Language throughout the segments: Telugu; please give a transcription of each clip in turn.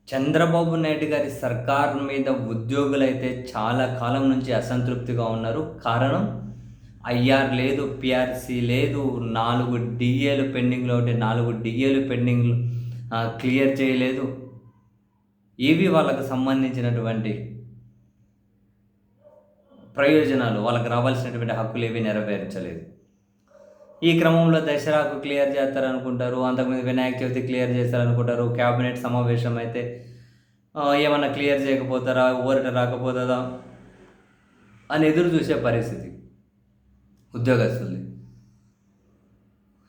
చంద్రబాబు నాయుడు గారి సర్కార్ మీద ఉద్యోగులైతే చాలా కాలం నుంచి అసంతృప్తిగా ఉన్నారు. కారణం ఐఆర్ లేదు, పిఆర్సీ లేదు, 4 డీఏలు పెండింగ్‌లో ఉంటే 4 డీఏలు క్లియర్ చేయలేదు. ఇవి వాళ్ళకు సంబంధించినటువంటి ప్రయోజనాలు, వాళ్ళకి రావాల్సినటువంటి హక్కులేవి నెరవేర్చలేదు. ఈ క్రమంలో దసరాకు క్లియర్ చేస్తారనుకుంటారు, అంతకుముందు వినాయక చవితి క్లియర్ చేస్తారనుకుంటారు. క్యాబినెట్ సమావేశం అయితే ఏమన్నా క్లియర్ చేయకపోతారా, ఊరట రాకపోతుందా అని ఎదురు చూసే పరిస్థితి ఉద్యోగస్తులది.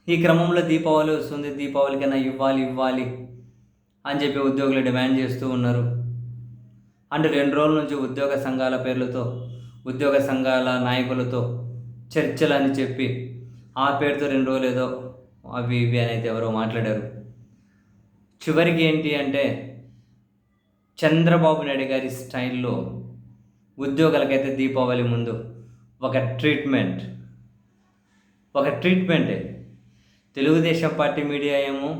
ఈ క్రమంలో దీపావళి వస్తుంది, దీపావళికైనా ఇవ్వాలి అని చెప్పి ఉద్యోగులు డిమాండ్ చేస్తూ ఉన్నారు. అంటే 2 రోజుల నుంచి ఉద్యోగ సంఘాల పేర్లతో, ఉద్యోగ సంఘాల నాయకులతో చర్చలు అని చెప్పి ఆ పేరుతో 2 రోజులు ఏదో అవి ఇవి అని అయితే ఎవరో మాట్లాడారు. చివరికి ఏంటి అంటే చంద్రబాబు నాయుడు గారి స్టైల్లో ఉద్యోగులకైతే దీపావళి ముందు ఒక ట్రీట్మెంటే. తెలుగుదేశం పార్టీ మీడియా ఏమో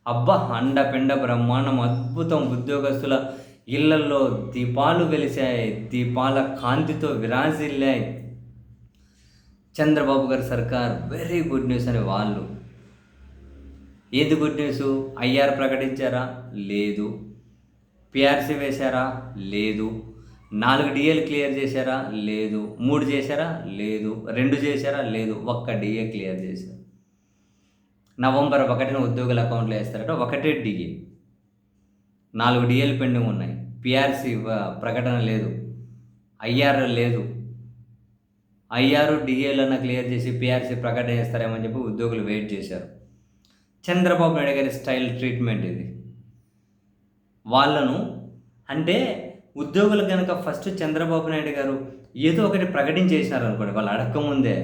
అబ్బా అండపిండ బ్రహ్మాండం అద్భుతం, ఉద్యోగస్తుల ఇళ్లల్లో దీపాలు వెలిశాయి, దీపాల కాంతితో విరాజిల్లాయి, చంద్రబాబు గారి సర్కార్ వెరీ గుడ్ న్యూస్ అని వాళ్ళు. ఏది గుడ్ న్యూస్? ఐఆర్ ప్రకటించారా? లేదు. పిఆర్సీ వేశారా? లేదు. 4 డీఏలు క్లియర్ చేశారా? లేదు. 3 చేశారా? లేదు. 2 చేశారా? లేదు. ఒక్క డీఏ క్లియర్ చేశారు. నవంబర్ 1న ఉద్యోగుల అకౌంట్లో వేస్తారట, ఒకటే డీఏ. 4 డీఏలు పెండింగ్ ఉన్నాయి. పిఆర్సీ ప్రకటన లేదు, ఐఆర్ లేదు. ఐఆర్ డీఏలన్నా క్లియర్ చేసి పిఆర్సీ ప్రకటన చేస్తారేమని చెప్పి ఉద్యోగులు వెయిట్ చేశారు. చంద్రబాబు నాయుడు గారి స్టైల్ ట్రీట్మెంట్ ఇది. వాళ్ళను అంటే ఉద్యోగులు కనుక ఫస్ట్ చంద్రబాబు నాయుడు గారు ఏదో ఒకటి ప్రకటించేసినారు అనుకోండి, వాళ్ళు అడగకముందే,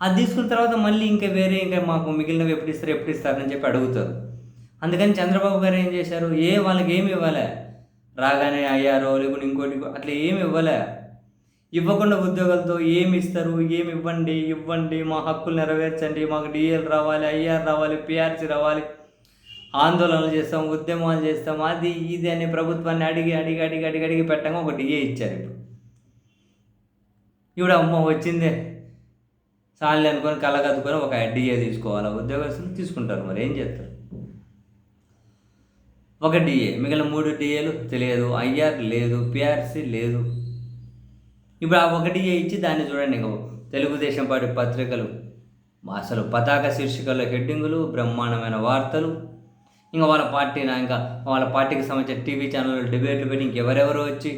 అది తీసుకున్న తర్వాత మళ్ళీ ఇంకా మాకు మిగిలినవి ఎప్పుడు ఇస్తారని చెప్పి అడుగుతారు. అందుకని చంద్రబాబు గారు ఏం చేశారు, వాళ్ళకి ఏమి ఇవ్వలే, రాగానే అయ్యారో లేకుంటే ఇంకోటి అట్లా ఏమి ఇవ్వలే. ఇవ్వకుండా ఉద్యోగులతో ఏమి ఇస్తారు, ఏమి ఇవ్వండి, మా హక్కులు నెరవేర్చండి, మాకు డిఎల్ రావాలి, ఐఆర్ రావాలి, పిఆర్సీ రావాలి, ఆందోళనలు చేస్తాం, ఉద్యమాలు చేస్తాం, అది ఇది అని ప్రభుత్వాన్ని అడిగి పెట్టంగా ఒక డిఏ ఇచ్చారు. ఇప్పుడు అమ్మ వచ్చిందే చాలు అనుకొని కళ్ళగద్దుకొని ఒక డిఏ తీసుకోవాలి, ఉద్యోగస్తులు తీసుకుంటారు. మరి ఏం చేస్తారు? ఒక డిఏ, మిగిలిన 3 డిఏలు తెలియదు, ఐఆర్ లేదు, పిఆర్సీ లేదు. ఇప్పుడు ఆ ఒక డిఏ ఇచ్చి దాన్ని చూడండి, తెలుగుదేశం పార్టీ పత్రికలు అసలు పతాక శీర్షికల్లో హెడ్డింగులు, బ్రహ్మాండమైన వార్తలు, ఇంకా వాళ్ళ పార్టీకి సంబంధించిన టీవీ ఛానల్లో డిబేట్లు పెట్టి ఇంకెవరెవరో వచ్చి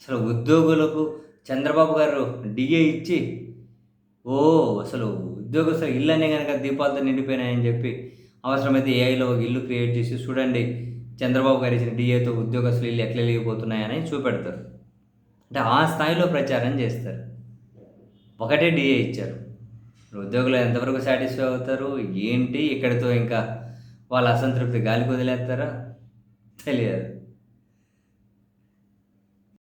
అసలు ఉద్యోగులకు చంద్రబాబు గారు డిఏ ఇచ్చి అసలు ఉద్యోగస్తులు ఇళ్ళనే కనుక దీపాలతో నిండిపోయినాయని చెప్పి అవసరమైతే ఏఐలో ఒక ఇల్లు క్రియేట్ చేసి చూడండి చంద్రబాబు గారు ఇచ్చిన డిఏతో ఉద్యోగస్తులు ఇల్లు ఎట్లా వెళ్ళిపోతున్నాయని చూపెడతారు. అంటే ఆ స్థాయిలో ప్రచారం చేస్తారు. ఒకటే డిఏ ఇచ్చారు. ఉద్యోగులు ఎంతవరకు సాటిస్ఫై అవుతారు ఏంటి, ఇక్కడితో ఇంకా వాళ్ళ అసంతృప్తి గాలికి వదిలేస్తారా తెలియదు.